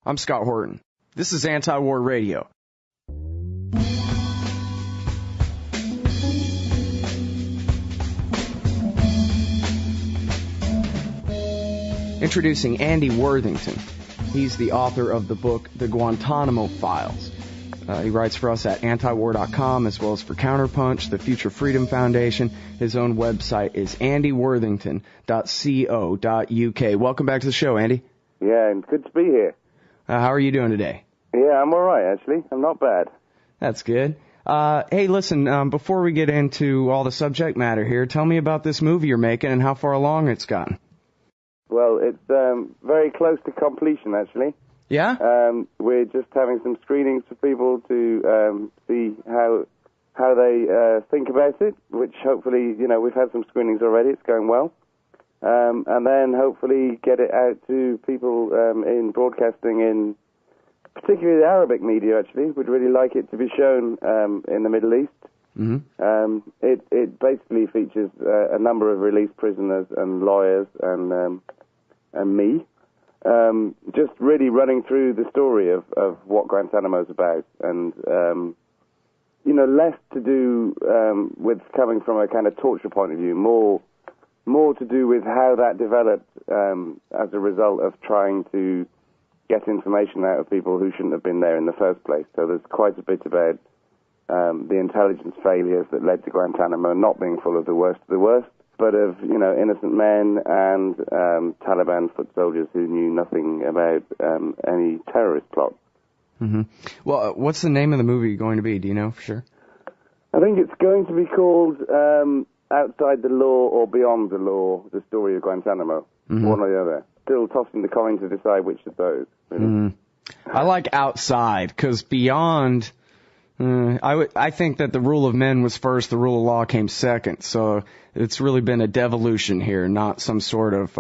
I'm Scott Horton. This is Anti-War Radio. Introducing Andy Worthington. He's the author of the book, The Guantanamo Files. He writes for us at antiwar.com as well as for Counterpunch, the Future Freedom Foundation. His own website is andyworthington.co.uk. Welcome back to the show, Andy. Yeah, and good to be here. How are you doing today? Yeah, I'm all right, actually. I'm not bad. That's good. Hey, listen, before we get into all the subject matter here, tell me about this movie you're making and how far along it's gotten. Well, it's very close to completion, actually. Yeah? We're just having some screenings for people to see how they think about it, which hopefully, we've had some screenings already. It's going well. And then hopefully get it out to people in broadcasting in particularly the Arabic media, actually. Would really like it to be shown in the Middle East. Mm-hmm. It basically features a number of released prisoners and lawyers and me. Just really running through the story of what Guantanamo's about, and less to do with coming from a kind of torture point of view, more to do with how that developed as a result of trying to get information out of people who shouldn't have been there in the first place. So there's quite a bit about the intelligence failures that led to Guantanamo not being full of the worst, but of, innocent men and Taliban foot soldiers who knew nothing about any terrorist plot. Mm-hmm. Well, what's the name of the movie going to be? Do you know for sure? I think it's going to be called Outside the Law or Beyond the Law, The Story of Guantanamo, one or the other. Still tossing the coin to decide which of those. Really. Mm-hmm. I like Outside, because Beyond... I think that the rule of men was first, the rule of law came second. So it's really been a devolution here, not some sort of,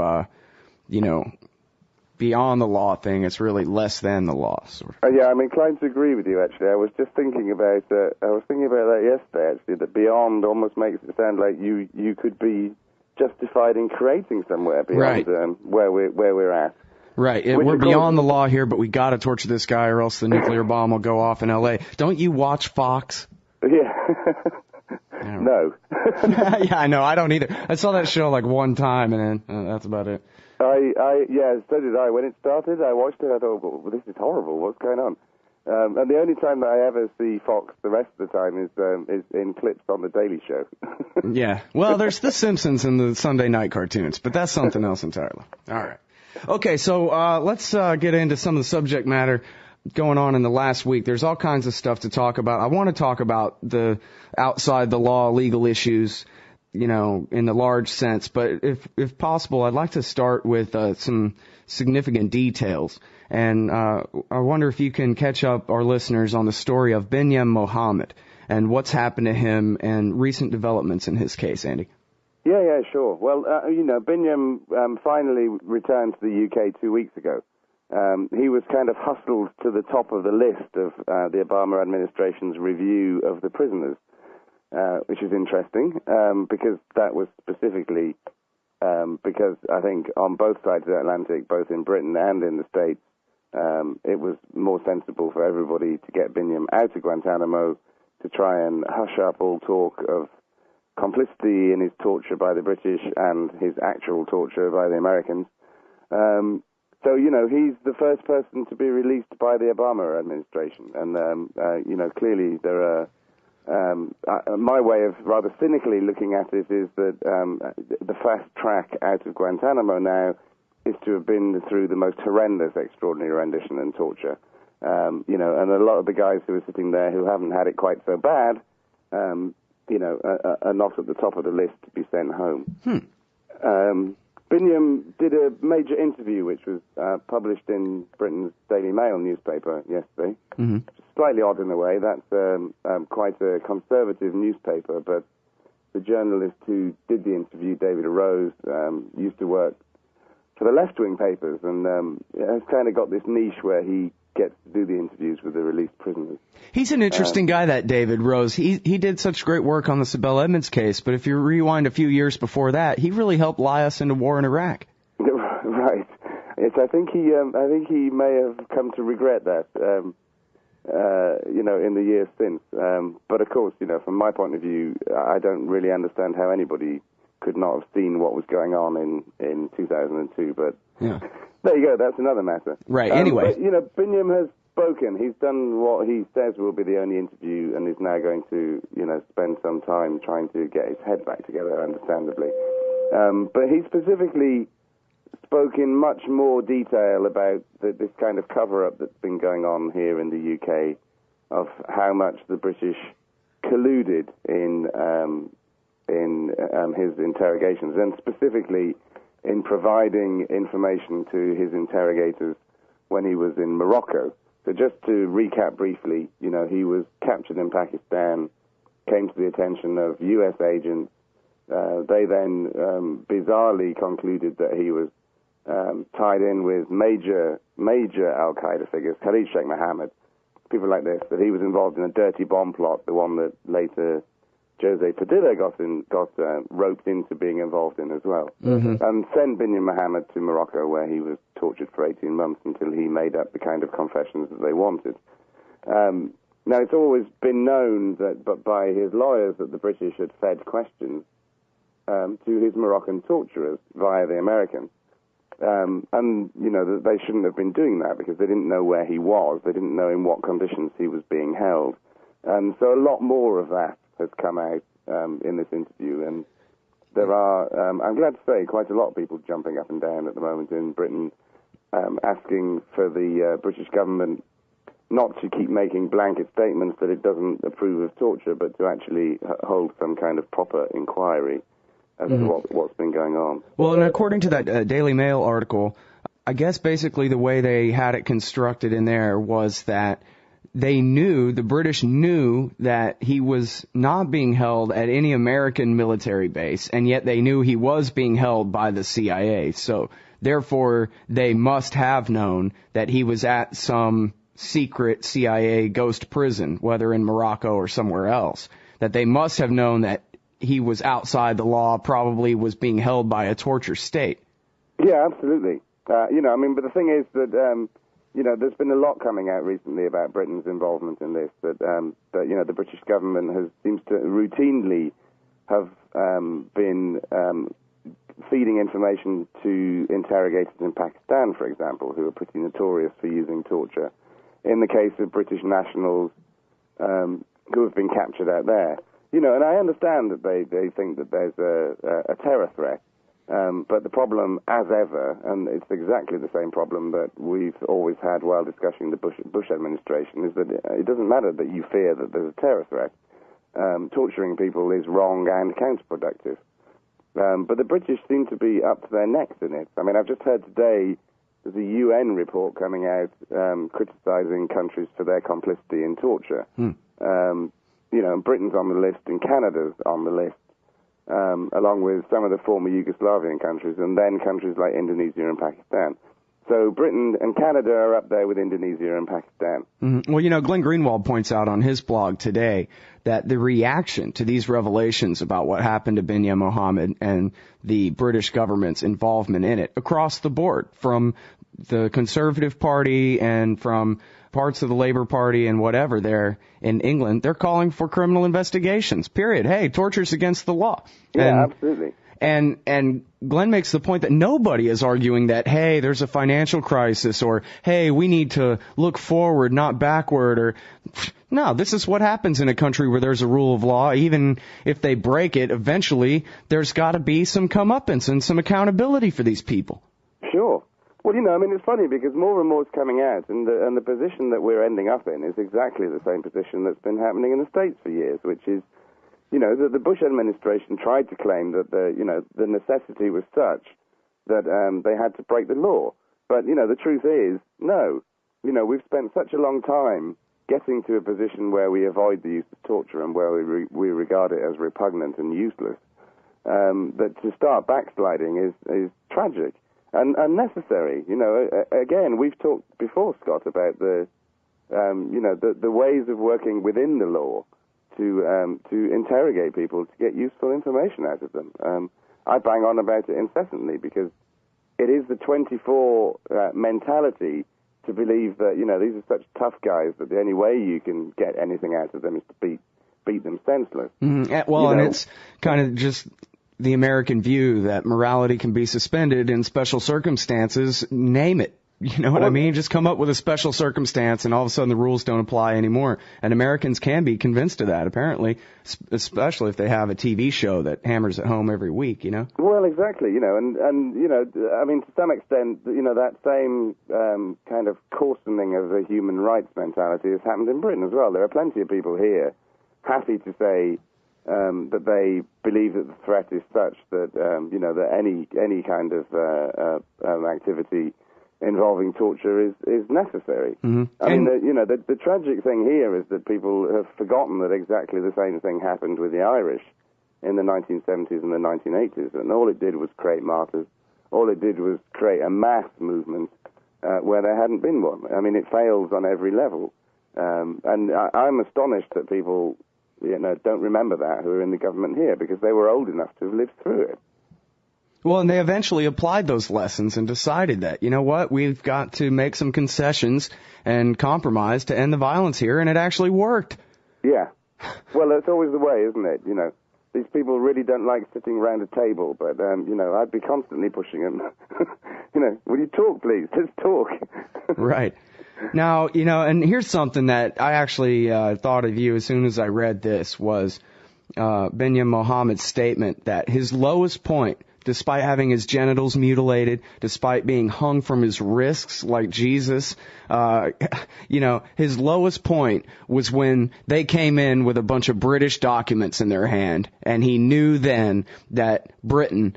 beyond the law thing. It's really less than the law. Sort of. Yeah, I'm inclined to agree with you, actually. I was just thinking about that yesterday, actually, that beyond almost makes it sound like you could be justified in creating somewhere beyond where we're at. Right. We're beyond the law here, but we got to torture this guy or else the nuclear bomb will go off in L.A. Don't you watch Fox? Yeah. No. Yeah, I know. I don't either. I saw that show like one time, and then that's about it. Yeah, so did I. When it started, I watched it. I thought, well, this is horrible. What's going on? And the only time that I ever see Fox the rest of the time is in clips on The Daily Show. Yeah. Well, there's The Simpsons and the Sunday night cartoons, but that's something else entirely. All right. Okay, so let's get into some of the subject matter going on in the last week. There's all kinds of stuff to talk about. I want to talk about the outside the law legal issues, in the large sense. But if possible, I'd like to start with some significant details. And I wonder if you can catch up our listeners on the story of Binyam Mohamed and what's happened to him and recent developments in his case, Andy. Yeah, sure. Well, Binyam finally returned to the UK 2 weeks ago. He was kind of hustled to the top of the list of the Obama administration's review of the prisoners, which is interesting, because that was specifically because I think on both sides of the Atlantic, both in Britain and in the States, it was more sensible for everybody to get Binyam out of Guantanamo to try and hush up all talk of complicity in his torture by the British and his actual torture by the Americans. So, he's the first person to be released by the Obama administration. And, clearly there are... my way of rather cynically looking at it is that the fast track out of Guantanamo now is to have been through the most horrendous, extraordinary rendition and torture. And a lot of the guys who are sitting there who haven't had it quite so bad... are not at the top of the list to be sent home. Binyam did a major interview, which was published in Britain's Daily Mail newspaper yesterday. Mm-hmm. Slightly odd in a way. That's quite a conservative newspaper, but the journalist who did the interview, David Rose, used to work for the left-wing papers, and has kind of got this niche where he gets to do the interviews with the released prisoners. He's an interesting guy, that David Rose. He did such great work on the Sibel Edmonds case, but if you rewind a few years before that, he really helped lie us into war in Iraq. Right. It's I think he may have come to regret that, in the years since. But of course, from my point of view, I don't really understand how anybody could not have seen what was going on in 2002. But yeah. There you go. That's another matter. Right. Anyway, but, Binyam has spoken. He's done what he says will be the only interview, and is now going to, spend some time trying to get his head back together, understandably. But he specifically spoke in much more detail about this kind of cover-up that's been going on here in the UK, of how much the British colluded in his interrogations, and specifically in providing information to his interrogators when he was in Morocco. So just to recap briefly, he was captured in Pakistan, came to the attention of U.S. agents. They then bizarrely concluded that he was tied in with major al-Qaeda figures, Khalid Sheikh Mohammed, people like this, that he was involved in a dirty bomb plot, the one that later Jose Padilla got roped into being involved in as well, and sent Binyam Mohamed to Morocco, where he was tortured for 18 months until he made up the kind of confessions that they wanted. Now, it's always been known but by his lawyers, that the British had fed questions to his Moroccan torturers via the Americans. And, that they shouldn't have been doing that because they didn't know where he was. They didn't know in what conditions he was being held. And so a lot more of that has come out in this interview. And there are, I'm glad to say, quite a lot of people jumping up and down at the moment in Britain, asking for the British government not to keep making blanket statements that it doesn't approve of torture, but to actually hold some kind of proper inquiry as to what's been going on. Well, and according to that Daily Mail article, I guess basically the way they had it constructed in there was that the British knew that he was not being held at any American military base, and yet they knew he was being held by the CIA. So, therefore, they must have known that he was at some secret CIA ghost prison, whether in Morocco or somewhere else. That they must have known that he was outside the law, probably was being held by a torture state. Yeah, absolutely. But the thing is that, there's been a lot coming out recently about Britain's involvement in this, that the British government seems to routinely have been feeding information to interrogators in Pakistan, for example, who are pretty notorious for using torture, in the case of British nationals who have been captured out there. And I understand that they think that there's a terror threat, but the problem, as ever, and it's exactly the same problem that we've always had while discussing the Bush administration, is that it doesn't matter that you fear that there's a terror threat. Torturing people is wrong and counterproductive. But the British seem to be up to their necks in it. I mean, I've just heard today there's a UN report coming out criticizing countries for their complicity in torture. Britain's on the list and Canada's on the list, along with some of the former Yugoslavian countries, and then countries like Indonesia and Pakistan. So Britain and Canada are up there with Indonesia and Pakistan. Well, Glenn Greenwald points out on his blog today that the reaction to these revelations about what happened to Binyam Mohamed and the British government's involvement in it across the board, from the Conservative Party and from parts of the Labour Party and whatever there in England, they're calling for criminal investigations, period. Hey, torture's against the law. Yeah, absolutely. And Glenn makes the point that nobody is arguing that, hey, there's a financial crisis, or, hey, we need to look forward, not backward, or, no, this is what happens in a country where there's a rule of law. Even if they break it, eventually there's got to be some comeuppance and some accountability for these people. Sure. Well, it's funny because more and more is coming out, and the position that we're ending up in is exactly the same position that's been happening in the States for years, which is, that the Bush administration tried to claim that the necessity was such that they had to break the law. But, the truth is, no. We've spent such a long time getting to a position where we avoid the use of torture and where we regard it as repugnant and useless, that to start backsliding is tragic. And unnecessary. Again, we've talked before, Scott, about the ways of working within the law to interrogate people, to get useful information out of them. I bang on about it incessantly because, it is the 24 mentality to believe that, these are such tough guys that the only way you can get anything out of them is to beat them senseless. Mm-hmm. Well, and it's kind of just the American view that morality can be suspended in special circumstances. Name it. You know what I mean? Just come up with a special circumstance and all of a sudden the rules don't apply anymore. And Americans can be convinced of that, apparently, especially if they have a TV show that hammers it home every week, Well, exactly, and I mean, to some extent, that same kind of coarsening of the human rights mentality has happened in Britain as well. There are plenty of people here happy to say that they believe that the threat is such that, that any kind of activity involving torture is necessary. Mm-hmm. I mean, the tragic thing here is that people have forgotten that exactly the same thing happened with the Irish in the 1970s and the 1980s, and all it did was create martyrs. All it did was create a mass movement where there hadn't been one. I mean, it fails on every level, and I'm astonished that people, don't remember that who are in the government here, because they were old enough to have lived through it. Well, and they eventually applied those lessons and decided that, we've got to make some concessions and compromise to end the violence here, and it actually worked. Yeah. Well, that's always the way, isn't it? These people really don't like sitting around a table, but, I'd be constantly pushing them. Will you talk, please? Let's talk. Right. Now, and here's something that I actually thought of you as soon as I read this was Binyam Mohamed's statement that his lowest point, despite having his genitals mutilated, despite being hung from his wrists like Jesus, his lowest point was when they came in with a bunch of British documents in their hand, and he knew then that Britain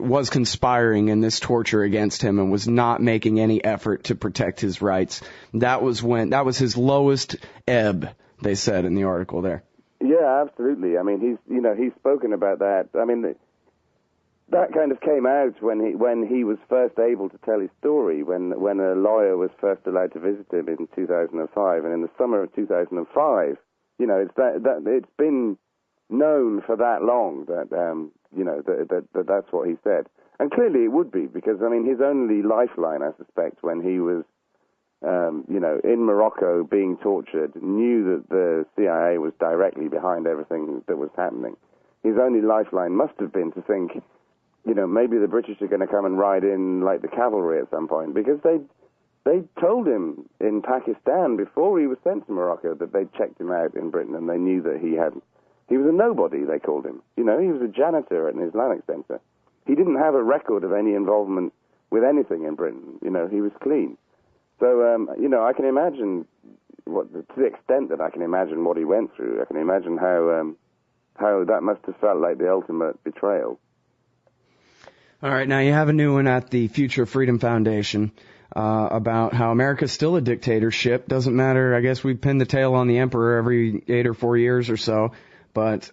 was conspiring in this torture against him and was not making any effort to protect his rights. That was his lowest ebb, they said in the article there. Yeah, absolutely. I mean, he's spoken about that. I mean, that kind of came out when he was first able to tell his story, when a lawyer was first allowed to visit him in 2005, and in the summer of 2005, it's been known for that long that that's what he said, and clearly it would be, because I mean his only lifeline, I suspect, when he was in Morocco being tortured, knew that the CIA was directly behind everything that was happening. His only lifeline must have been to think, maybe the British are going to come and ride in like the cavalry at some point, because they told him in Pakistan before he was sent to Morocco that they'd checked him out in Britain, and they knew that he was a nobody, they called him. He was a janitor at an Islamic center. He didn't have a record of any involvement with anything in Britain. He was clean. So, I can imagine to the extent that I can imagine what he went through, I can imagine how that must have felt like the ultimate betrayal. All right, now you have a new one at the Future Freedom Foundation about how America's still a dictatorship. Doesn't matter, I guess we pin the tail on the emperor every 8 or 4 years or so, but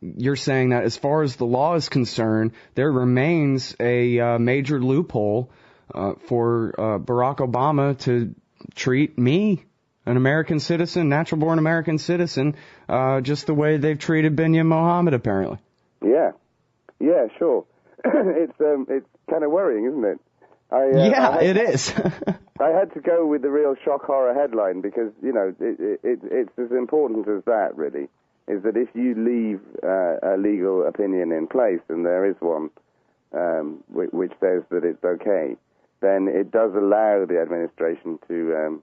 you're saying that as far as the law is concerned, there remains a major loophole for Barack Obama to treat me, an American citizen, natural-born American citizen, just the way they've treated Binyam Mohamed, apparently. Yeah, sure. It's kind of worrying, isn't it? It is. I had to go with the real shock horror headline because, it's as important as that, really, is that if you leave a legal opinion in place, and there is one which says that it's okay, then it does allow the administration to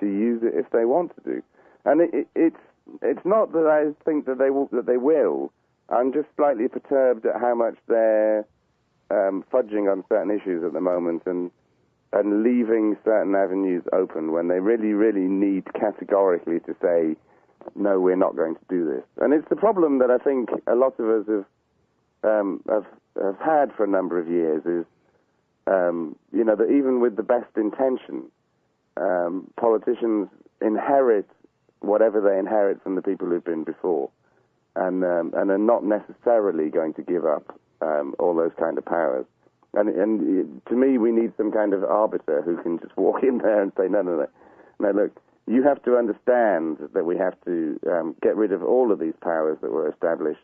use it if they want to do. And it's not that I think that they will. I'm just slightly perturbed at how much they're fudging on certain issues at the moment and leaving certain avenues open when they really, really need categorically to say, no, we're not going to do this. And it's the problem that I think a lot of us have had for a number of years is, that even with the best intention, politicians inherit whatever they inherit from the people who've been before. And are not necessarily going to give up all those kind of powers. And to me, we need some kind of arbiter who can just walk in there and say, no, look, you have to understand that we have to get rid of all of these powers that were established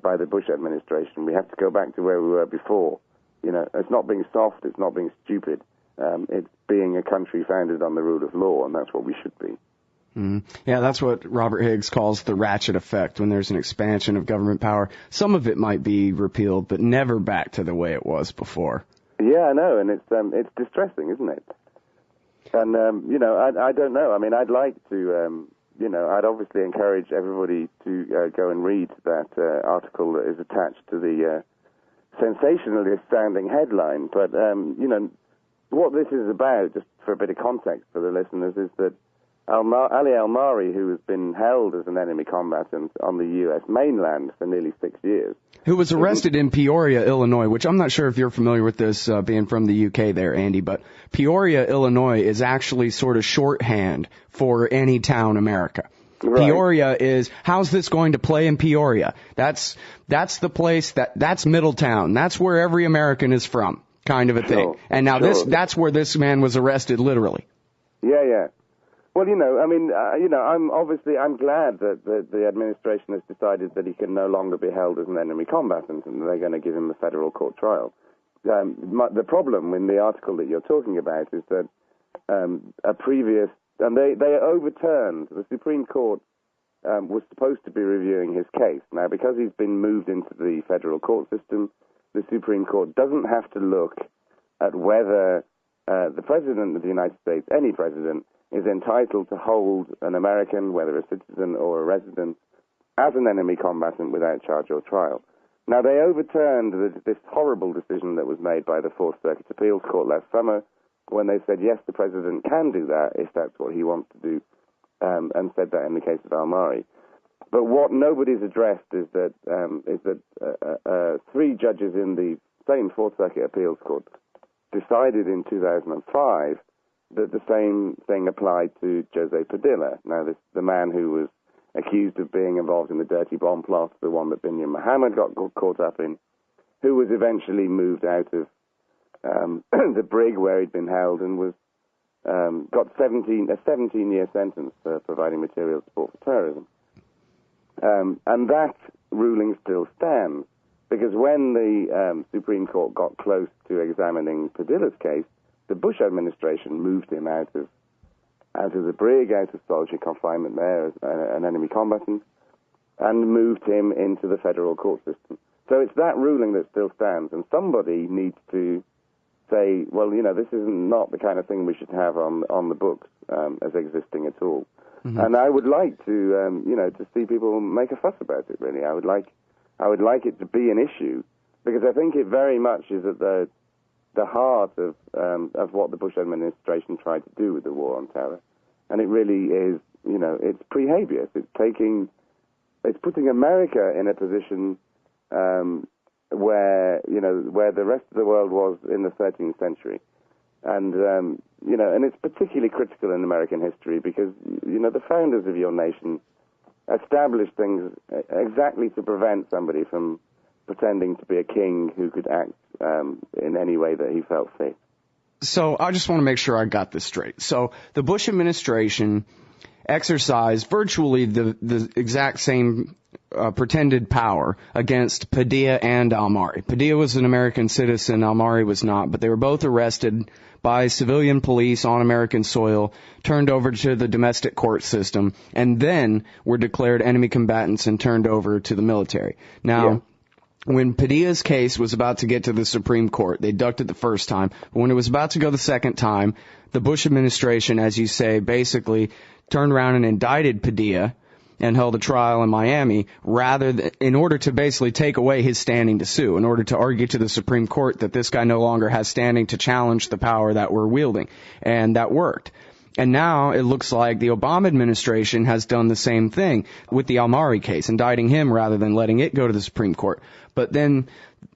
by the Bush administration. We have to go back to where we were before. You know, it's not being soft, it's not being stupid. It's being a country founded on the rule of law, and that's what we should be. Yeah, that's what Robert Higgs calls the ratchet effect, when there's an expansion of government power. Some of it might be repealed, but never back to the way it was before. Yeah, I know, and it's distressing, isn't it? And, you know, I don't know. I mean, I'd like to, you know, I'd obviously encourage everybody to go and read that article that is attached to the sensationally sounding headline. But, you know, what this is about, just for a bit of context for the listeners, is that Ali al-Mari, who has been held as an enemy combatant on the U.S. mainland for nearly 6 years. Who was arrested in Peoria, Illinois, which I'm not sure if you're familiar with this, being from the UK there, Andy, but Peoria, Illinois is actually sort of shorthand for any town America. Right. Peoria is, how's this going to play in Peoria? That's the place, that's Middletown. That's where every American is from, kind of a thing. And now that's where this man was arrested, literally. Yeah. Well, you know, I mean, you know, I'm glad that the administration has decided that he can no longer be held as an enemy combatant, and they're going to give him a federal court trial. The problem in the article that you're talking about is that a previous, and they overturned, the Supreme Court was supposed to be reviewing his case. Now, because he's been moved into the federal court system, the Supreme Court doesn't have to look at whether the President of the United States, any president, is entitled to hold an American, whether a citizen or a resident, as an enemy combatant without charge or trial. Now, they overturned this horrible decision that was made by the Fourth Circuit Appeals Court last summer, when they said, yes, the president can do that if that's what he wants to do, and said that in the case of al-Mari. But what nobody's addressed is that three judges in the same Fourth Circuit Appeals Court decided in 2005 that the same thing applied to Jose Padilla. Now, the man who was accused of being involved in the dirty bomb plot, the one that Binyam Mohamed got caught up in, who was eventually moved out of the brig where he'd been held and was got a 17-year sentence for providing material support for terrorism. And that ruling still stands, because when the Supreme Court got close to examining Padilla's case, the Bush administration moved him out of the brig, out of solitary confinement there as an enemy combatant, and moved him into the federal court system. So it's that ruling that still stands, and somebody needs to say, well, you know, this is not the kind of thing we should have on the books as existing at all. Mm-hmm. And I would like to, you know, to see people make a fuss about it. Really, I would like it to be an issue, because I think it very much is at the heart of what the Bush administration tried to do with the war on terror. And it really is, you know, it's pre-habeas. It's putting America in a position where the rest of the world was in the 13th century. And, you know, and it's particularly critical in American history because, you know, the founders of your nation established things exactly to prevent somebody from pretending to be a king who could act in any way that he felt fit. So I just want to make sure I got this straight. So the Bush administration exercised virtually the exact same pretended power against Padilla and al-Mari. Padilla was an American citizen, al-Mari was not, but they were both arrested by civilian police on American soil, turned over to the domestic court system, and then were declared enemy combatants and turned over to the military. Now, when Padilla's case was about to get to the Supreme Court, they ducked it the first time, but when it was about to go the second time, the Bush administration, as you say, basically turned around and indicted Padilla and held a trial in Miami in order to basically take away his standing to sue, in order to argue to the Supreme Court that this guy no longer has standing to challenge the power that we're wielding. And that worked. And now it looks like the Obama administration has done the same thing with the al-Mari case, indicting him rather than letting it go to the Supreme Court. But then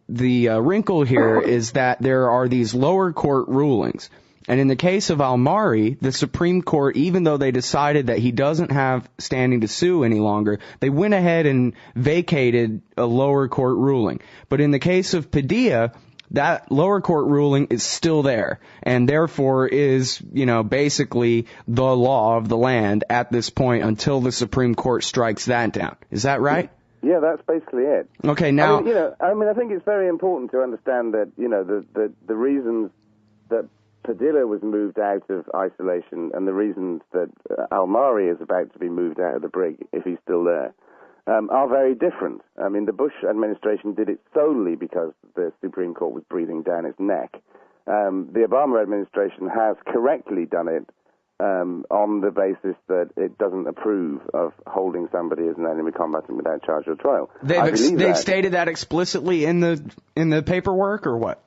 the wrinkle here is that there are these lower court rulings. And in the case of al-Mari, the Supreme Court, even though they decided that he doesn't have standing to sue any longer, they went ahead and vacated a lower court ruling. But in the case of Padilla, that lower court ruling is still there, and therefore is, you know, basically the law of the land at this point until the Supreme Court strikes that down. Is that right? Yeah, that's basically it. Okay, now... I think it's very important to understand that, the reasons that Padilla was moved out of isolation and the reasons that al-Mari is about to be moved out of the brig, if he's still there, are very different. I mean, the Bush administration did it solely because the Supreme Court was breathing down its neck. The Obama administration has correctly done it on the basis that it doesn't approve of holding somebody as an enemy combatant without charge or trial. They've stated that explicitly in the paperwork, or what?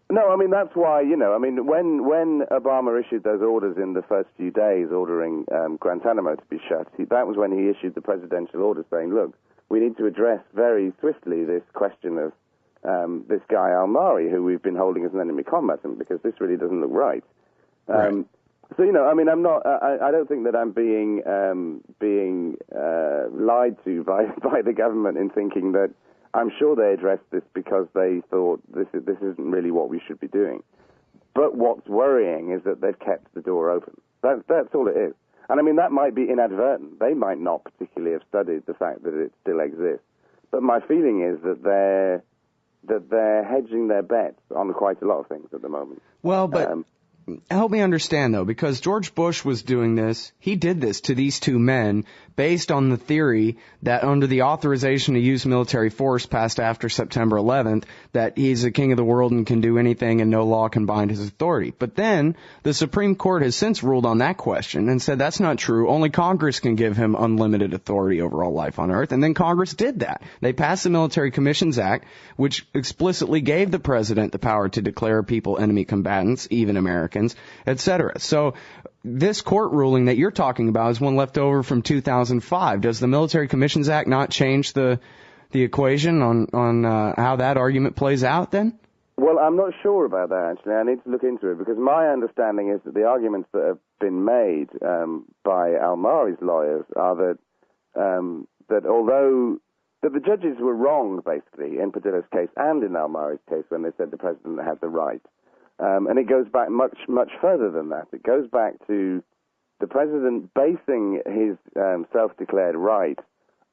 No, I mean, that's why, when Obama issued those orders in the first few days ordering Guantanamo to be shut, that was when he issued the presidential order saying, look, we need to address very swiftly this question of this guy al-Mari, who we've been holding as an enemy combatant, because this really doesn't look right. Right. So, I'm not, I don't think that I'm being lied to by the government in thinking that I'm sure they addressed this because they thought this isn't really what we should be doing. But what's worrying is that they've kept the door open. That's all it is. And I mean, that might be inadvertent. They might not particularly have studied the fact that it still exists. But my feeling is that they're hedging their bets on quite a lot of things at the moment. Well, but help me understand, though, because George Bush was doing this. He did this to these two men based on the theory that under the authorization to use military force passed after September 11th, that he's the king of the world and can do anything and no law can bind his authority. But then the Supreme Court has since ruled on that question and said that's not true. Only Congress can give him unlimited authority over all life on Earth. And then Congress did that. They passed the Military Commissions Act, which explicitly gave the president the power to declare people enemy combatants, even Americans, etc. So this court ruling that you're talking about is one left over from 2005. Does the Military Commissions Act not change the equation on how that argument plays out then? Well, I'm not sure about that, actually. I need to look into it, because my understanding is that the arguments that have been made by al-Mari's lawyers are that although that the judges were wrong, basically, in Padilla's case and in al-Mari's case when they said the president had the right. And it goes back much, much further than that. It goes back to the president basing his self-declared right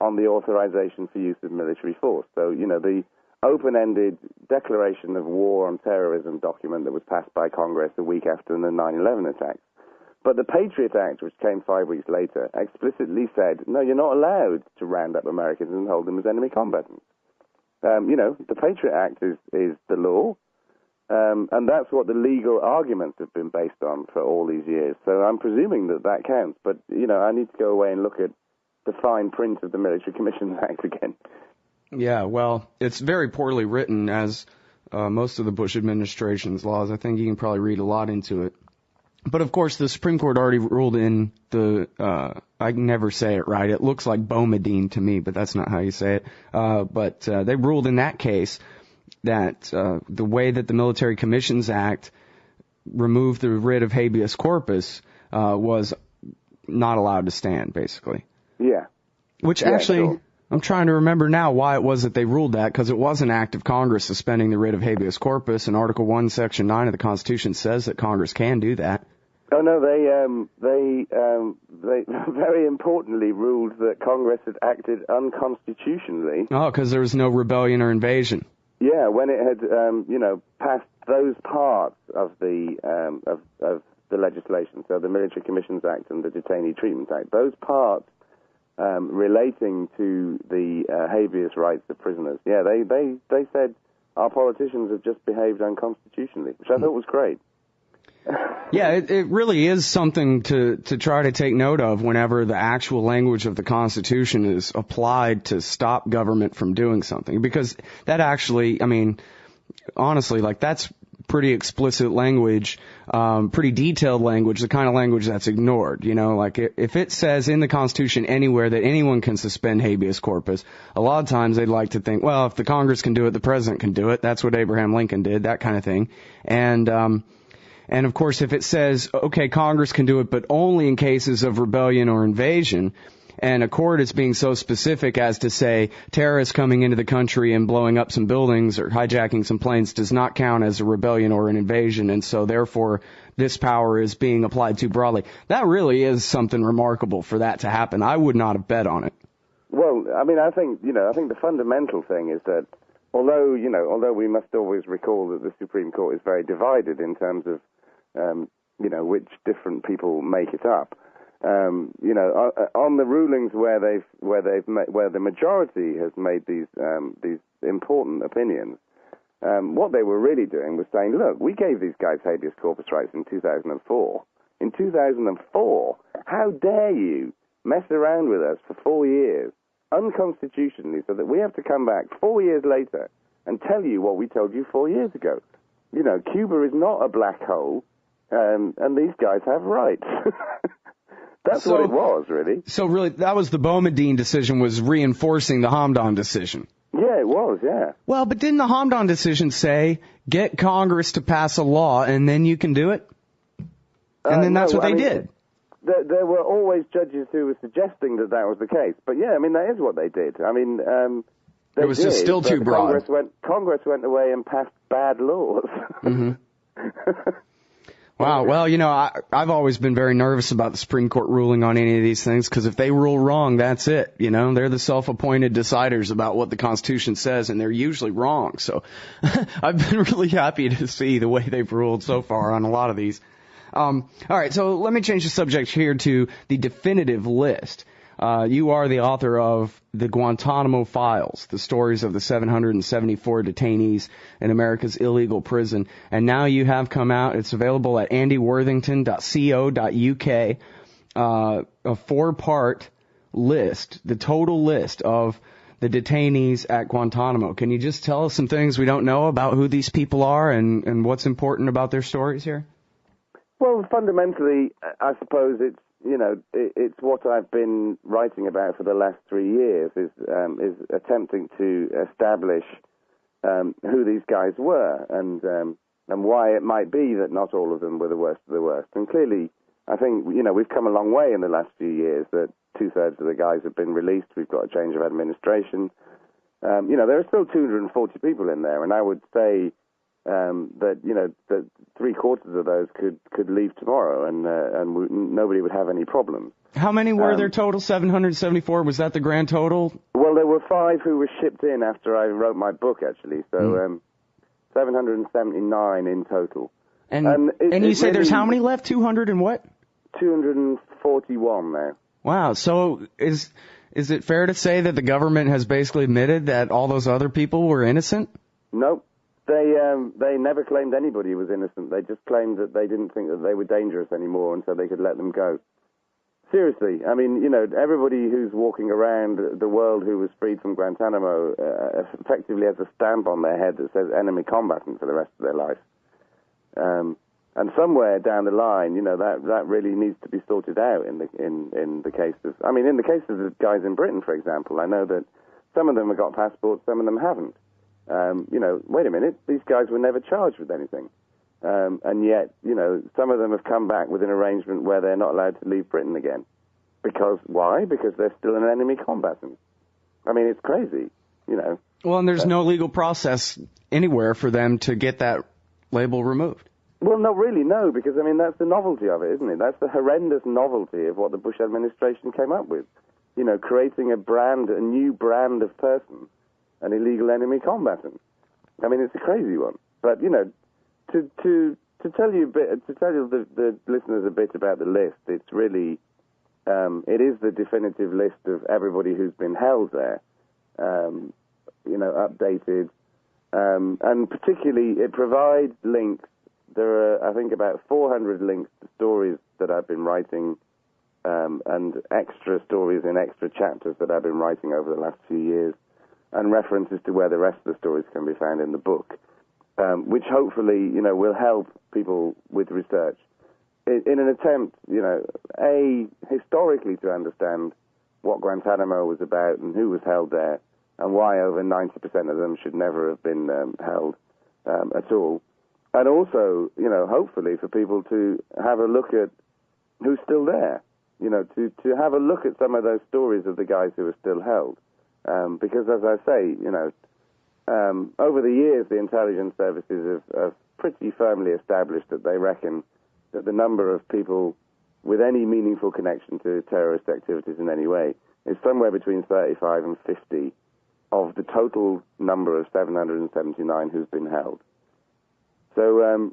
on the authorization for use of military force. So, the open-ended declaration of war on terrorism document that was passed by Congress a week after the 9/11 attacks. But the Patriot Act, which came 5 weeks later, explicitly said, no, you're not allowed to round up Americans and hold them as enemy combatants. The Patriot Act is the law. And that's what the legal arguments have been based on for all these years. So I'm presuming that counts. But, I need to go away and look at the fine print of the Military Commissions Act again. Yeah, well, it's very poorly written, as most of the Bush administration's laws. I think you can probably read a lot into it. But, of course, the Supreme Court already ruled in I can never say it right. It looks like Boumediene to me, but that's not how you say it. But they ruled in that case that the way that the Military Commissions Act removed the writ of habeas corpus was not allowed to stand, basically. Yeah. Which actually, sure. I'm trying to remember now why it was that they ruled that, because it was an act of Congress suspending the writ of habeas corpus, and Article 1, Section 9 of the Constitution says that Congress can do that. Oh, no, they very importantly ruled that Congress had acted unconstitutionally. Oh, because there was no rebellion or invasion. Yeah, when it had, passed those parts of the legislation, so the Military Commissions Act and the Detainee Treatment Act, those parts relating to the habeas rights of prisoners. Yeah, they said our politicians have just behaved unconstitutionally, which I thought was great. Yeah, it really is something to try to take note of whenever the actual language of the Constitution is applied to stop government from doing something. Because that actually, honestly, that's pretty explicit language, pretty detailed language, the kind of language that's ignored. If it says in the Constitution anywhere that anyone can suspend habeas corpus, a lot of times they'd like to think, well, if the Congress can do it, the president can do it. That's what Abraham Lincoln did, that kind of thing. And of course, if it says, okay, Congress can do it, but only in cases of rebellion or invasion, and a court is being so specific as to say terrorists coming into the country and blowing up some buildings or hijacking some planes does not count as a rebellion or an invasion, and so therefore this power is being applied too broadly. That really is something remarkable for that to happen. I would not have bet on it. Well, I mean, I think the fundamental thing is that although we must always recall that the Supreme Court is very divided in terms of, which different people make it up. On the rulings where the majority has made these important opinions, what they were really doing was saying, look, we gave these guys habeas corpus rights in 2004. In 2004, how dare you mess around with us for 4 years, unconstitutionally, so that we have to come back 4 years later and tell you what we told you 4 years ago. Cuba is not a black hole, and these guys have rights. That's what it was, really. So really, that was the Boumediene decision, was reinforcing the Hamdan decision. Yeah, it was, yeah. Well, but didn't the Hamdan decision say, get Congress to pass a law and then you can do it? And then that's what they did. There were always judges who were suggesting that was the case. But yeah, I mean, that is what they did. I mean, it was just still too broad. Congress went away and passed bad laws. Mm-hmm. Wow. Well, I've always been very nervous about the Supreme Court ruling on any of these things, because if they rule wrong, that's it. They're the self-appointed deciders about what the Constitution says, and they're usually wrong. So I've been really happy to see the way they've ruled so far on a lot of these. All right, so let me change the subject here to the definitive list. You are the author of the Guantanamo Files, the stories of the 774 detainees in America's illegal prison. And now you have come out. It's available at andyworthington.co.uk, a 4-part list, the total list of the detainees at Guantanamo. Can you just tell us some things we don't know about who these people are and what's important about their stories here? Well, fundamentally, I suppose it's what I've been writing about for the last 3 years is attempting to establish who these guys were and why it might be that not all of them were the worst of the worst. And clearly, I think we've come a long way in the last few years. That 2/3 of the guys have been released. We've got a change of administration. There are still 240 people in there, and I would say that 3/4 of those could leave tomorrow, and nobody would have any problems. How many were there total? 774? Was that the grand total? Well, there were 5 who were shipped in after I wrote my book, actually. So 779 in total. And you say there's how many left? 200 and what? 241 now. Wow. So is it fair to say that the government has basically admitted that all those other people were innocent? Nope. They never claimed anybody was innocent. They just claimed that they didn't think that they were dangerous anymore, and so they could let them go. Seriously, I mean, everybody who's walking around the world who was freed from Guantanamo effectively has a stamp on their head that says enemy combatant for the rest of their life. And somewhere down the line, that really needs to be sorted out in the case of, in the case of the guys in Britain, for example. I know that some of them have got passports, some of them haven't. Wait a minute, these guys were never charged with anything. And yet, some of them have come back with an arrangement where they're not allowed to leave Britain again. Because, why? Because they're still an enemy combatant. I mean, it's crazy, Well, and there's no legal process anywhere for them to get that label removed. Well, not really, no, because, that's the novelty of it, isn't it? That's the horrendous novelty of what the Bush administration came up with. Creating a new brand of person, an illegal enemy combatant. It's a crazy one. But, to tell you the listeners a bit about the list, it's really, it is the definitive list of everybody who's been held there, updated, and particularly it provides links. There are, I think, about 400 links to stories that I've been writing, and extra stories in extra chapters that I've been writing over the last few years, and references to where the rest of the stories can be found in the book, which hopefully, will help people with research in an attempt, historically to understand what Guantanamo was about and who was held there and why over 90% of them should never have been held at all. And also, hopefully for people to have a look at who's still there, to have a look at some of those stories of the guys who are still held. Because, as I say, over the years, the intelligence services have pretty firmly established that they reckon that the number of people with any meaningful connection to terrorist activities in any way is somewhere between 35 and 50 of the total number of 779 who've been held. So,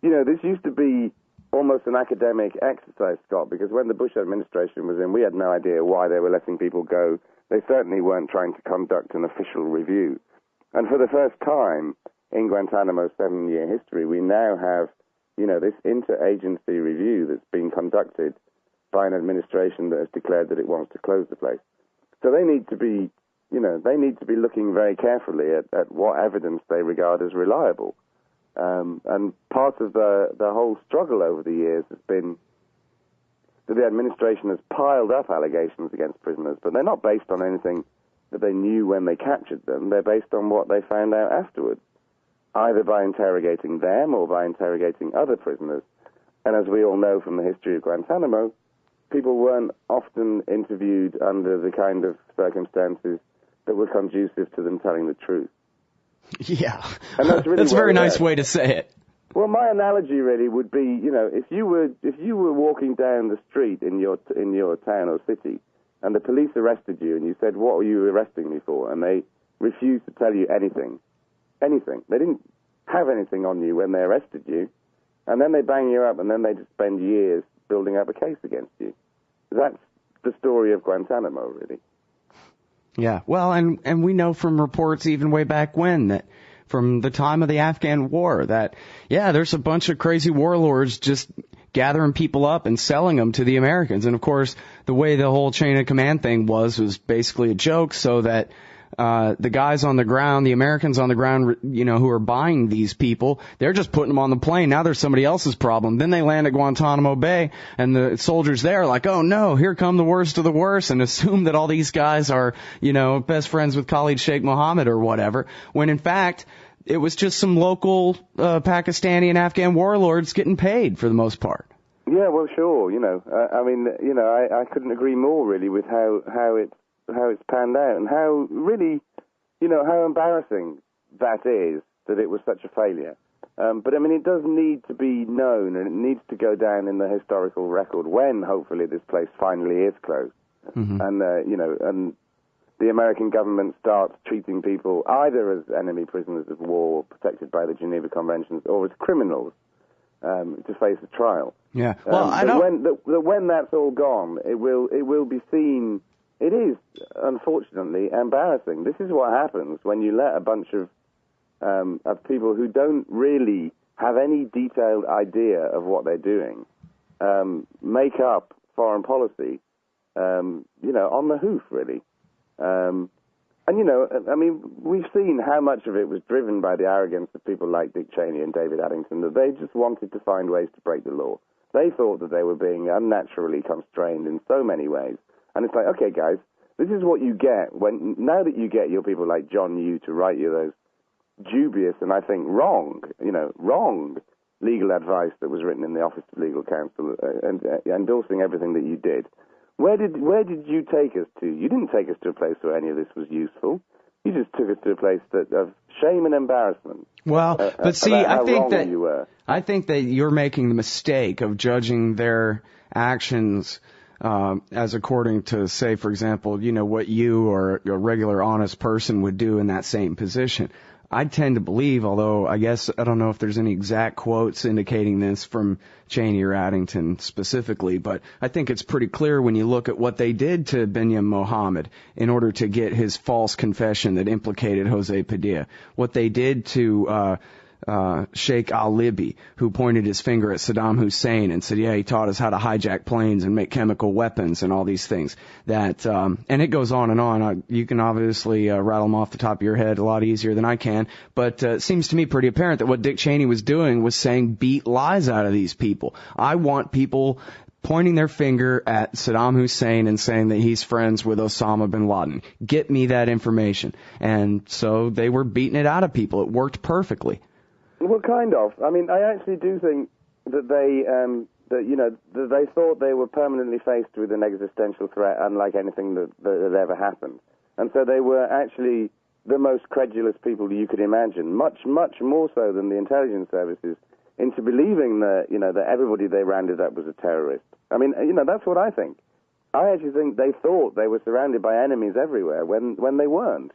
this used to be almost an academic exercise, Scott, because when the Bush administration was in, we had no idea why they were letting people go. They certainly weren't trying to conduct an official review. And for the first time in Guantanamo's 7-year history, we now have, this interagency review that's been conducted by an administration that has declared that it wants to close the place. So they need to be, looking very carefully at what evidence they regard as reliable. And part of the whole struggle over the years has been that the administration has piled up allegations against prisoners, but they're not based on anything that they knew when they captured them. They're based on what they found out afterwards, either by interrogating them or by interrogating other prisoners. And as we all know from the history of Guantanamo, people weren't often interviewed under the kind of circumstances that were conducive to them telling the truth. Yeah, and that's really that's a very nice way to say it. Well, my analogy really would be, if you were walking down the street in your town or city, and the police arrested you, and you said, "What were you arresting me for?" and they refused to tell you anything. They didn't have anything on you when they arrested you, and then they bang you up, and then they just spend years building up a case against you. That's the story of Guantanamo, really. Yeah, well, and we know from reports even way back when that from the time of the Afghan war that, there's a bunch of crazy warlords just gathering people up and selling them to the Americans. And, of course, the way the whole chain of command thing was basically a joke so that the guys on the ground, the Americans on the ground, who are buying these people, they're just putting them on the plane. Now there's somebody else's problem. Then they land at Guantanamo Bay, and the soldiers there are like, oh no, here come the worst of the worst, and assume that all these guys are, best friends with Khalid Sheikh Mohammed or whatever, when in fact it was just some local Pakistani and Afghan warlords getting paid for the most part. Yeah, well, sure. I couldn't agree more really with how it's panned out, and how really, how embarrassing that is that it was such a failure. But it does need to be known, and it needs to go down in the historical record when, hopefully, this place finally is closed. Mm-hmm. And, and the American government starts treating people either as enemy prisoners of war protected by the Geneva Conventions or as criminals to face a trial. Yeah. Well, when that's all gone, it will be seen. It is, unfortunately, embarrassing. This is what happens when you let a bunch of people who don't really have any detailed idea of what they're doing make up foreign policy, on the hoof, really. We've seen how much of it was driven by the arrogance of people like Dick Cheney and David Addington, that they just wanted to find ways to break the law. They thought that they were being unnaturally constrained in so many ways. And it's like, okay, guys, this is what you get now that you get your people like John Yoo to write you those dubious and I think wrong legal advice that was written in the Office of Legal Counsel and endorsing everything that you did. Where did you take us to? You didn't take us to a place where any of this was useful. You just took us to a place of shame and embarrassment. Well, but see, I think that you're making the mistake of judging their actions as according to, say, for example, what you or a regular honest person would do in that same position. I tend to believe, although I guess I don't know if there's any exact quotes indicating this from Cheney or Addington specifically, but I think it's pretty clear when you look at what they did to Binyam Mohamed in order to get his false confession that implicated Jose Padilla. What they did to Sheikh al-Libi, who pointed his finger at Saddam Hussein and said, he taught us how to hijack planes and make chemical weapons and all these things. That and it goes on and on. You can obviously rattle them off the top of your head a lot easier than I can, but it seems to me pretty apparent that what Dick Cheney was doing was saying beat lies out of these people. I want people pointing their finger at Saddam Hussein and saying that he's friends with Osama bin Laden. Get me that information. And so they were beating it out of people. It worked perfectly. Well, kind of. I actually do think that they thought they were permanently faced with an existential threat unlike anything that had ever happened. And so they were actually the most credulous people you could imagine, much, much more so than the intelligence services, into believing that, that everybody they rounded up was a terrorist. That's what I think. I actually think they thought they were surrounded by enemies everywhere when they weren't.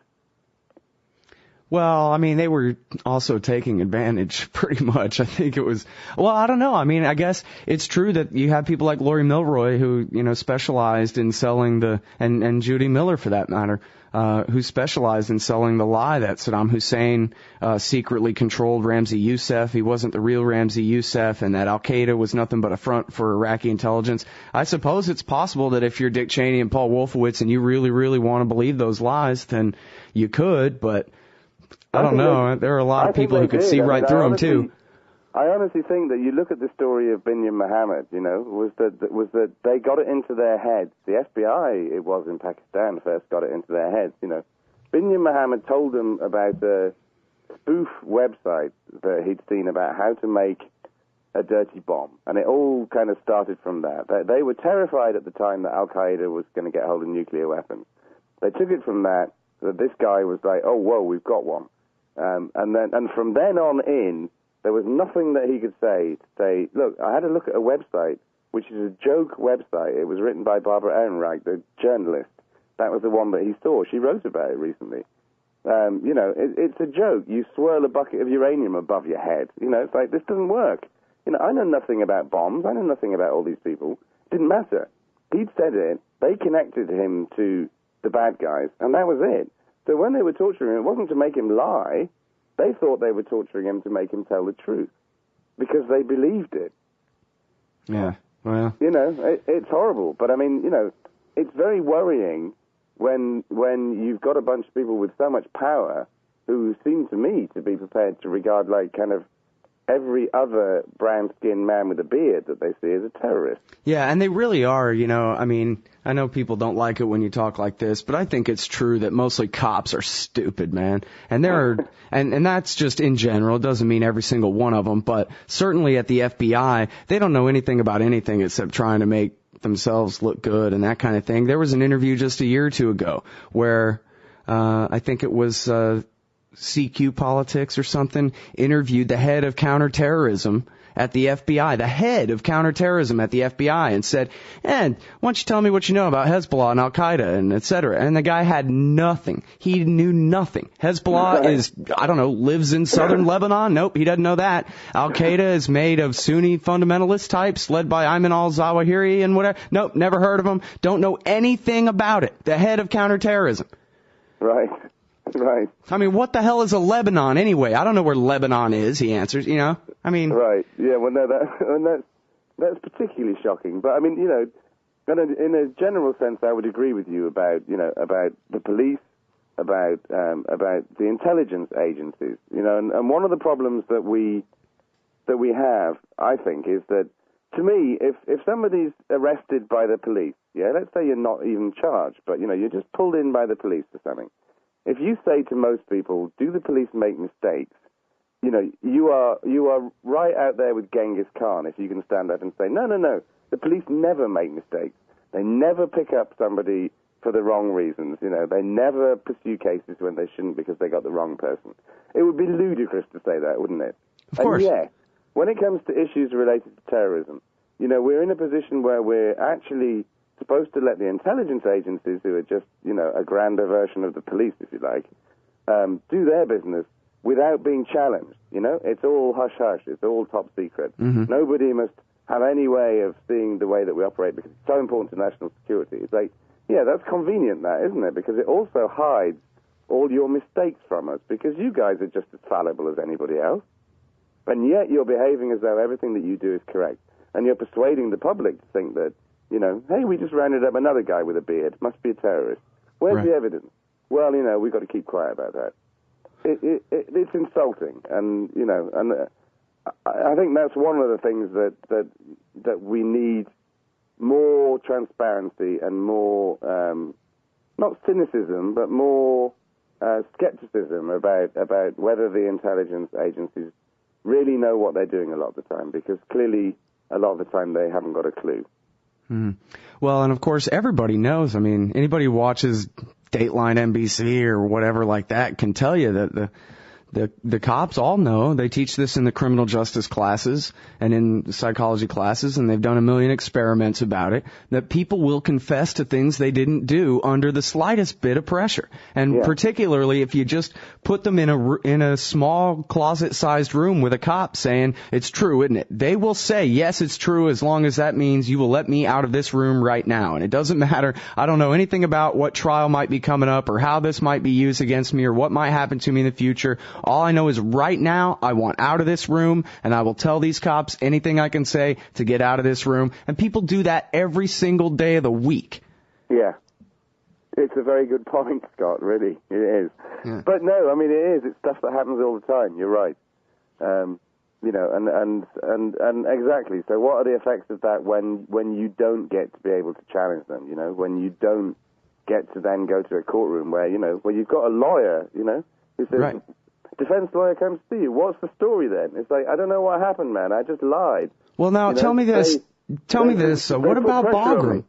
Well, I mean, they were also taking advantage pretty much. I think it was, well, I don't know. I mean, I guess it's true that you have people like Lori Milroy who, specialized in selling and Judy Miller for that matter, who specialized in selling the lie that Saddam Hussein secretly controlled Ramzi Youssef. He wasn't the real Ramzi Youssef, and that Al-Qaeda was nothing but a front for Iraqi intelligence. I suppose it's possible that if you're Dick Cheney and Paul Wolfowitz and you really, really want to believe those lies, then you could, but I don't know. There are a lot of people who could see right through them, too. I honestly think that you look at the story of Binyam Mohamed, was that they got it into their heads. The FBI, it was in Pakistan, first got it into their heads, Binyam Mohamed told them about a spoof website that he'd seen about how to make a dirty bomb. And it all kind of started from that. They were terrified at the time that Al-Qaeda was going to get hold of nuclear weapons. They took it from that this guy was like, oh, whoa, we've got one. And from then on in, there was nothing that he could say to say, look, I had to look at a website, which is a joke website. It was written by Barbara Ehrenreich, the journalist. That was the one that he saw. She wrote about it recently. It's a joke. You swirl a bucket of uranium above your head. It's like, this doesn't work. I know nothing about bombs. I know nothing about all these people. It didn't matter. He'd said it. They connected him to the bad guys, and that was it. So when they were torturing him, it wasn't to make him lie. They thought they were torturing him to make him tell the truth because they believed it. Yeah, well. It's horrible. But, I mean, it's very worrying when you've got a bunch of people with so much power who seem to me to be prepared to regard, like, kind of every other brown-skinned man with a beard that they see as a terrorist. Yeah, and they really are, I mean, I know people don't like it when you talk like this, but I think it's true that mostly cops are stupid, man. And there are, and that's just in general. It doesn't mean every single one of them, but certainly at the FBI, they don't know anything about anything except trying to make themselves look good and that kind of thing. There was an interview just a year or two ago where, I think it was, CQ Politics or something, interviewed the head of counterterrorism at the FBI, the head of counterterrorism at the FBI, and said, and why don't you tell me what you know about Hezbollah and Al-Qaeda and et cetera. And the guy had nothing. He knew nothing. Hezbollah is, I don't know, lives in southern Lebanon. Nope, he doesn't know that. Al-Qaeda is made of Sunni fundamentalist types led by Ayman al-Zawahiri and whatever. Nope, never heard of him. Don't know anything about it. The head of counterterrorism. Right. Right. I mean, what the hell is a Lebanon anyway? I don't know where Lebanon is, he answers, I mean. Right. Yeah, well, no, that's particularly shocking. But, I mean, in a general sense, I would agree with you about the police, about the intelligence agencies, and one of the problems that we have, I think, is that, to me, if somebody's arrested by the police, let's say you're not even charged, but, you're just pulled in by the police for something. If you say to most people, do the police make mistakes, you are right out there with Genghis Khan if you can stand up and say, no, the police never make mistakes. They never pick up somebody for the wrong reasons. They never pursue cases when they shouldn't because they got the wrong person. It would be ludicrous to say that, wouldn't it? Of course. And yeah, when it comes to issues related to terrorism, we're in a position where we're actually supposed to let the intelligence agencies, who are just, a grander version of the police, if you like, do their business without being challenged. It's all hush-hush. It's all top secret. Mm-hmm. Nobody must have any way of seeing the way that we operate because it's so important to national security. It's like, yeah, that's convenient, that, isn't it? Because it also hides all your mistakes from us because you guys are just as fallible as anybody else. And yet you're behaving as though everything that you do is correct. And you're persuading the public to think that, hey, we just rounded up another guy with a beard. Must be a terrorist. Where's the evidence? Well, we've got to keep quiet about that. It's insulting, and I think that's one of the things that we need more transparency and more not cynicism, but more skepticism about whether the intelligence agencies really know what they're doing a lot of the time, because clearly a lot of the time they haven't got a clue. Well, and of course everybody knows. I mean, anybody who watches Dateline NBC or whatever like that can tell you that The cops all know. They teach this in the criminal justice classes and in the psychology classes, and they've done a million experiments about it, that people will confess to things they didn't do under the slightest bit of pressure. And particularly if you just put them in a small closet-sized room with a cop saying, it's true, isn't it? They will say, yes, it's true, as long as that means you will let me out of this room right now. And it doesn't matter. I don't know anything about what trial might be coming up or how this might be used against me or what might happen to me in the future. All I know is right now I want out of this room, and I will tell these cops anything I can say to get out of this room. And people do that every single day of the week. Yeah. It's a very good point, Scott, really. It is. Yeah. But no, I mean, it is. It's stuff that happens all the time. You're right. You know, and exactly. So what are the effects of that when you don't get to be able to challenge them, you know, when you don't get to then go to a courtroom where, you know, where you've got a lawyer, you know, who says, right. Defense lawyer comes to you. What's the story then? It's like, I don't know what happened, man. I just lied. Well, now, tell me this. What about Bagram?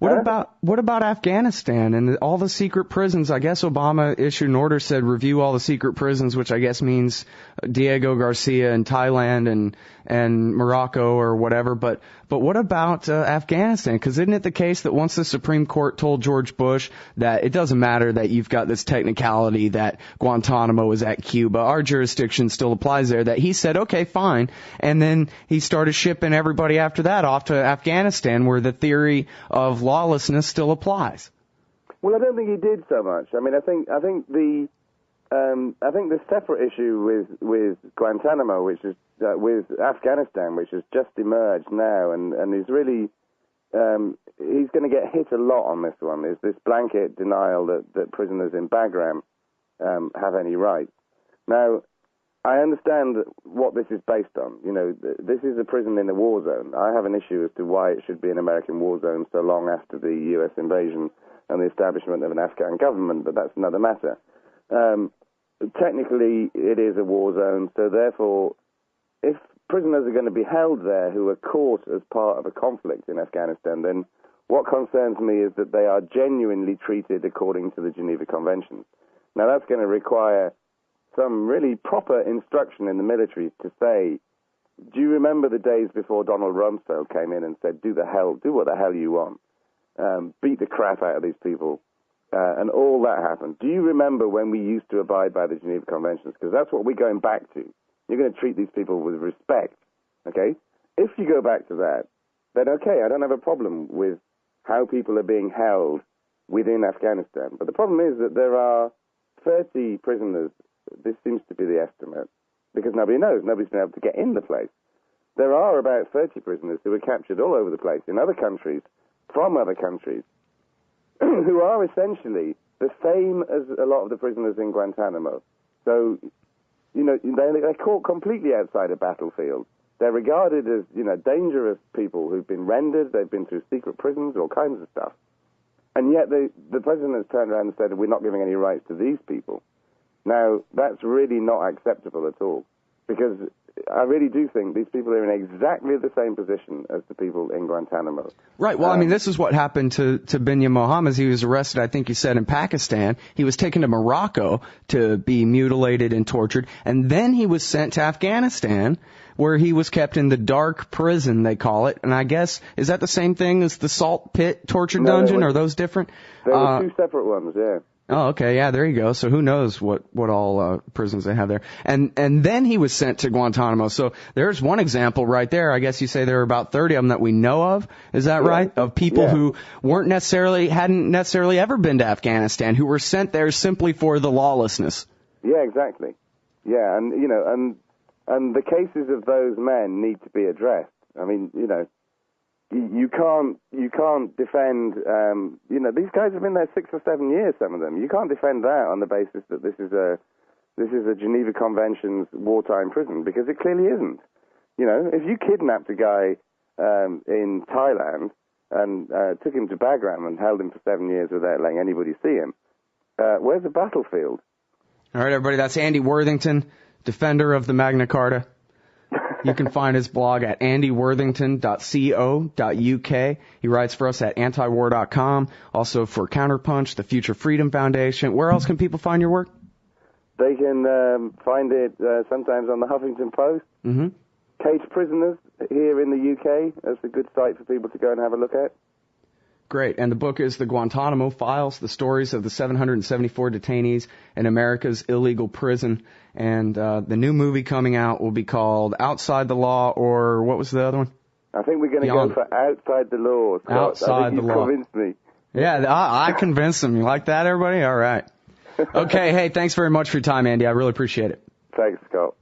What about Afghanistan and all the secret prisons? I guess Obama issued an order, said review all the secret prisons, which I guess means Diego Garcia in Thailand and Morocco or whatever. But what about Afghanistan? Because isn't it the case that once the Supreme Court told George Bush that it doesn't matter that you've got this technicality that Guantanamo is at Cuba, our jurisdiction still applies there, that he said, okay, fine. And then he started shipping everybody after that off to Afghanistan, where the theory of lawlessness still applies. Well, I don't think he did so much. I mean, I think the separate issue with Guantanamo, which is with Afghanistan, which has just emerged now, and is really he's going to get hit a lot on this one. Is this blanket denial that prisoners in Bagram have any rights? Now, I understand what this is based on. You know, this is a prison in a war zone. I have an issue as to why it should be an American war zone so long after the U.S. invasion and the establishment of an Afghan government, but that's another matter. Technically, it is a war zone, so therefore, if prisoners are going to be held there who are caught as part of a conflict in Afghanistan, then what concerns me is that they are genuinely treated according to the Geneva Conventions. Now, that's going to require some really proper instruction in the military to say, do you remember the days before Donald Rumsfeld came in and said, do what the hell you want, beat the crap out of these people, and all that happened. Do you remember when we used to abide by the Geneva Conventions? Because that's what we're going back to. You're going to treat these people with respect, okay? If you go back to that, then okay, I don't have a problem with how people are being held within Afghanistan. But the problem is that there are 30 prisoners. This seems to be the estimate, because nobody knows. Nobody's been able to get in the place. There are about 30 prisoners who were captured all over the place in other countries, from other countries, who are essentially the same as a lot of the prisoners in Guantanamo. So, you know, they're caught completely outside a battlefield. They're regarded as, you know, dangerous people who've been rendered. They've been through secret prisons, all kinds of stuff. And yet the president has turned around and said, we're not giving any rights to these people. Now, that's really not acceptable at all, because I really do think these people are in exactly the same position as the people in Guantanamo. Right. Well, I mean, this is what happened to Binyam Mohamed. He was arrested, I think you said, in Pakistan. He was taken to Morocco to be mutilated and tortured, and then he was sent to Afghanistan, where he was kept in the dark prison, they call it. And I guess, is that the same thing as the salt pit torture dungeon? Are those different? There were two separate ones, yeah. Oh, okay, yeah, there you go. So who knows what all prisons they have there. And then he was sent to Guantanamo. So there's one example right there. I guess you say there are about 30 of them that we know of. Is that right? Of people who hadn't necessarily ever been to Afghanistan, who were sent there simply for the lawlessness. Yeah, exactly. Yeah, and you know, and the cases of those men need to be addressed. I mean, you know, you can't defend, you know, these guys have been there 6 or 7 years, some of them. You can't defend that on the basis that this is a Geneva Conventions wartime prison, because it clearly isn't. You know, if you kidnapped a guy in Thailand and took him to Bagram and held him for 7 years without letting anybody see him, where's the battlefield? All right, everybody, that's Andy Worthington, defender of the Magna Carta. You can find his blog at andyworthington.co.uk. He writes for us at antiwar.com, also for Counterpunch, the Future Freedom Foundation. Where else can people find your work? They can find it sometimes on the Huffington Post. Mm-hmm. Caged Prisoners here in the UK. That's a good site for people to go and have a look at. Great. And the book is The Guantanamo Files, the stories of the 774 detainees in America's illegal prison. And the new movie coming out will be called Outside the Law, or what was the other one? I think we're going to go for Outside the Law, Scott. Outside the Law. You convinced me. Yeah, I convinced them. You like that, everybody? All right. Okay, hey, thanks very much for your time, Andy. I really appreciate it. Thanks, Scott.